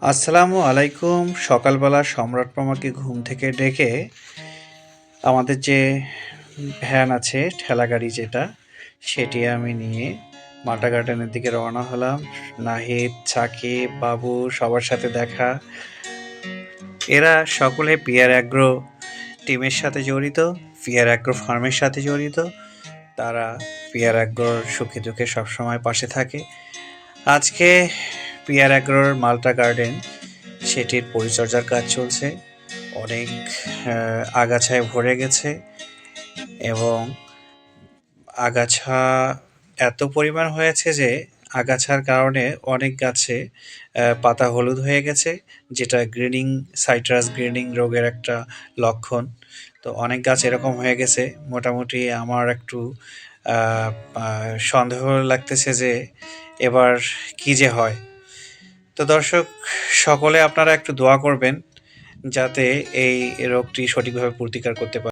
আসসালামু আলাইকুম। সকালবেলা সম্রাট মামাকে ঘুম থেকে ডেকে আমাদের যে ভ্যান আছে, ঠেলাগাড়ি যেটা, সেটি আমি নিয়ে মাল্টা গার্ডেনের দিকে রওনা হলাম। নাহিদ, সাকিব, বাবু সবার সাথে দেখা। এরা সকলে পিয়ার অ্যাগ্রো টিমের সাথে জড়িত, পিয়ার অ্যাগ্রো ফার্মের সাথে জড়িত। তারা পিয়ার অ্যাগ্রোর সুখে দুঃখে সবসময় পাশে থাকে। আজকে পিয়ার অ্যাগ্রোর মাল্টা গার্ডেন সেটির পরিচর্যার কাজ চলছে। অনেক আগাছায় ভরে গেছে এবং আগাছা এত পরিমাণ হয়েছে যে আগাছার কারণে অনেক গাছে পাতা হলুদ হয়ে গেছে, যেটা গ্রিনিং সাইট্রাস গ্রিনিং রোগের একটা লক্ষণ। তো অনেক গাছ এরকম হয়ে গেছে। মোটামুটি আমার একটু সন্দেহ লাগতেছে যে এবার কী যে হয়। তো দর্শক, সকলে আপনারা একটু দোয়া করবেন যাতে এই রোগটি সঠিকভাবে প্রতিকার করতে পারে।